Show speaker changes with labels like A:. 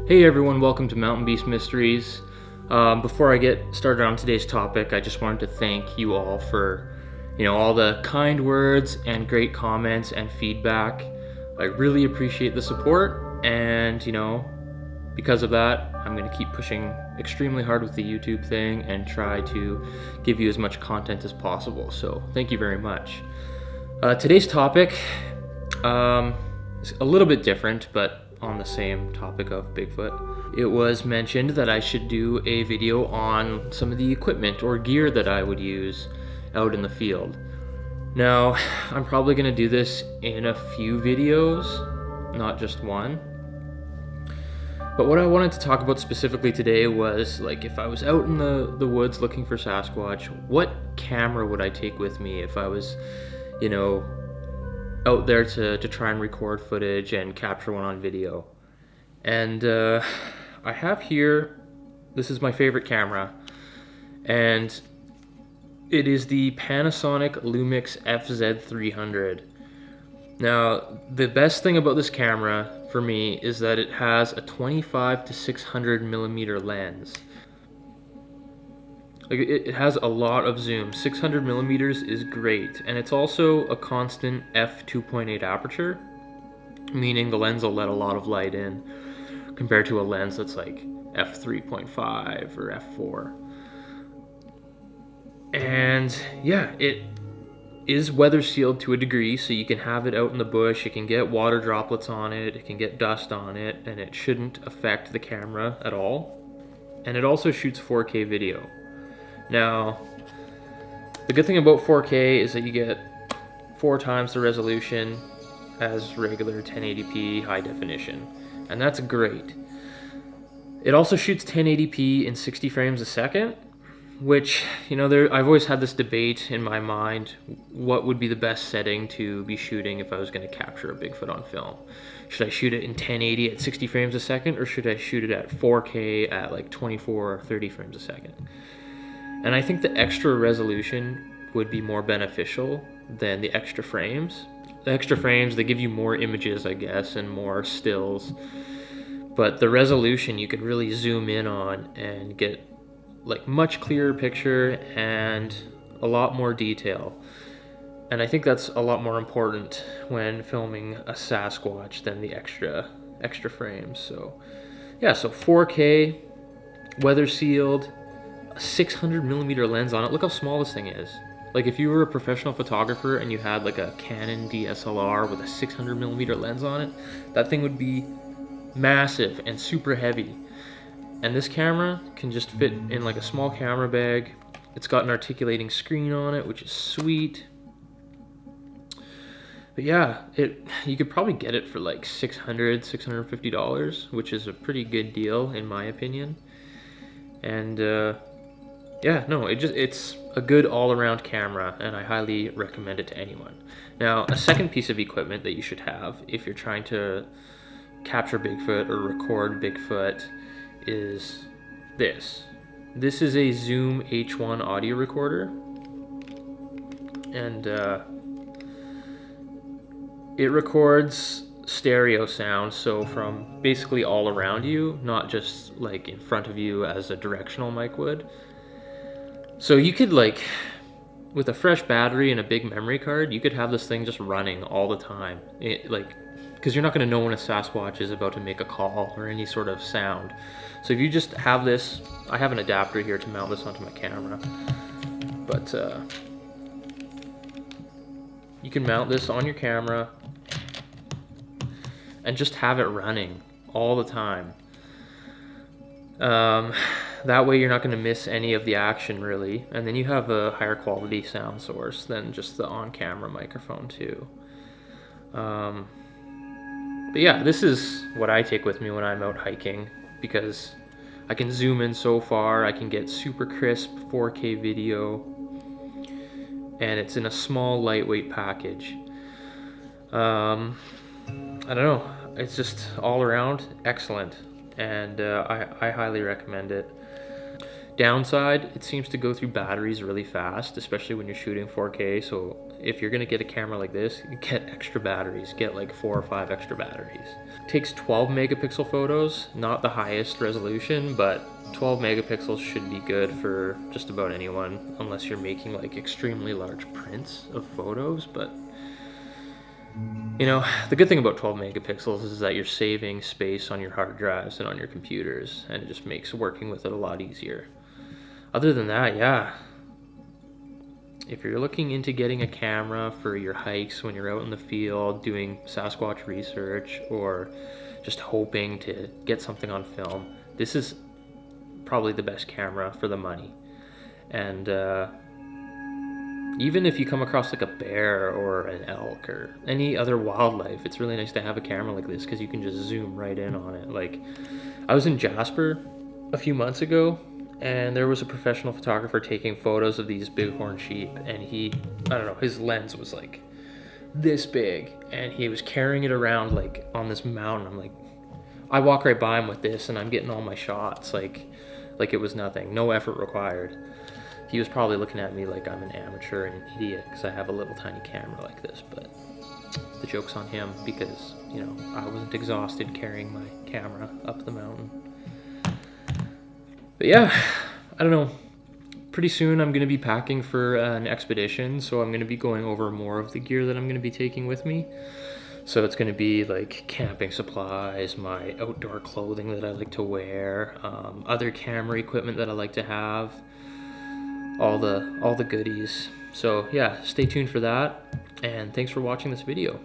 A: Hey everyone, welcome to Mountain Beast Mysteries. Before I get started on today's topic, I just wanted to thank you all for, all the kind words and great comments and feedback. I really appreciate the support, and because of that, I'm going to keep pushing extremely hard with the YouTube thing and try to give you as much content as possible. So thank you very much. Today's topic is a little bit different, but on the same topic of Bigfoot. It was mentioned that I should do a video on some of the equipment or gear that I would use out in the field. Now, I'm probably going to do this in a few videos, not just one. But what I wanted to talk about specifically today was, like, if I was out in the woods looking for Sasquatch, what camera would I take with me if I was, out there to try and record footage and capture one on video. And I have here, this is my favorite camera, and it is the Panasonic Lumix FZ300. Now, the best thing about this camera for me is that it has a 25 to 600 millimeter lens. Like, it has a lot of zoom. 600 millimeters is great, and it's also a constant f2.8 aperture, meaning the lens will let a lot of light in compared to a lens that's like f3.5 or f4. And yeah, it is weather sealed to a degree, so you can have it out in the bush, it can get water droplets on it, it can get dust on it, and it shouldn't affect the camera at all. And it also shoots 4K video. Now, the good thing about 4K is that you get 4 times the resolution as regular 1080p high definition, and that's great. It also shoots 1080p in 60 frames a second, which, I've always had this debate in my mind, what would be the best setting to be shooting if I was going to capture a Bigfoot on film? Should I shoot it in 1080 at 60 frames a second, or should I shoot it at 4K at like 24 or 30 frames a second? And I think the extra resolution would be more beneficial than the extra frames. The extra frames, they give you more images, I guess, and more stills. But the resolution you could really zoom in on and get like much clearer picture and a lot more detail. And I think that's a lot more important when filming a Sasquatch than the extra frames. So yeah, so 4K, weather sealed, a 600 millimeter lens on it. Look how small this thing is. Like, if you were a professional photographer and you had like a Canon DSLR with a 600 millimeter lens on it, that thing would be massive and super heavy. And this camera can just fit in like a small camera bag. It's got an articulating screen on it, which is sweet. But yeah, you could probably get it for like $650, which is a pretty good deal in my opinion. And yeah, no, it's a good all-around camera, and I highly recommend it to anyone. Now, a second piece of equipment that you should have if you're trying to capture Bigfoot or record Bigfoot is this. This is a Zoom H1 audio recorder, and it records stereo sound, so from basically all around you, not just like in front of you as a directional mic would. So you could, like, with a fresh battery and a big memory card, you could have this thing just running all the time. Because you're not going to know when a Sasquatch is about to make a call or any sort of sound. So if you just have this, I have an adapter here to mount this onto my camera. But you can mount this on your camera and just have it running all the time. That way you're not going to miss any of the action, really. And then you have a higher quality sound source than just the on-camera microphone too. But yeah, this is what I take with me when I'm out hiking, because I can zoom in so far, I can get super crisp 4K video, and it's in a small lightweight package. I don't know, it's just all around excellent, and I highly recommend it. Downside, it seems to go through batteries really fast, especially when you're shooting 4K, so if you're gonna get a camera like this, get extra batteries. Get like 4 or 5 extra batteries. It takes 12 megapixel photos, not the highest resolution, but 12 megapixels should be good for just about anyone, unless you're making like extremely large prints of photos. But you know, the good thing about 12 megapixels is that you're saving space on your hard drives and on your computers, and it just makes working with it a lot easier. Other than that, yeah, if you're looking into getting a camera for your hikes when you're out in the field doing Sasquatch research, or just hoping to get something on film, this is probably the best camera for the money. And even if you come across like a bear or an elk or any other wildlife, it's really nice to have a camera like this because you can just zoom right in on it. Like, I was in Jasper a few months ago, and there was a professional photographer taking photos of these bighorn sheep, and I don't know, his lens was like this big, and he was carrying it around like on this mountain. I'm like, I walk right by him with this and I'm getting all my shots like it was nothing, no effort required. He was probably looking at me like I'm an amateur and an idiot because I have a little tiny camera like this, but the joke's on him because, you know, I wasn't exhausted carrying my camera up the mountain. But yeah, I don't know. Pretty soon I'm going to be packing for an expedition, so I'm going to be going over more of the gear that I'm going to be taking with me. So it's going to be like camping supplies, my outdoor clothing that I like to wear, other camera equipment that I like to have, all the goodies. So yeah, stay tuned for that, and thanks for watching this video.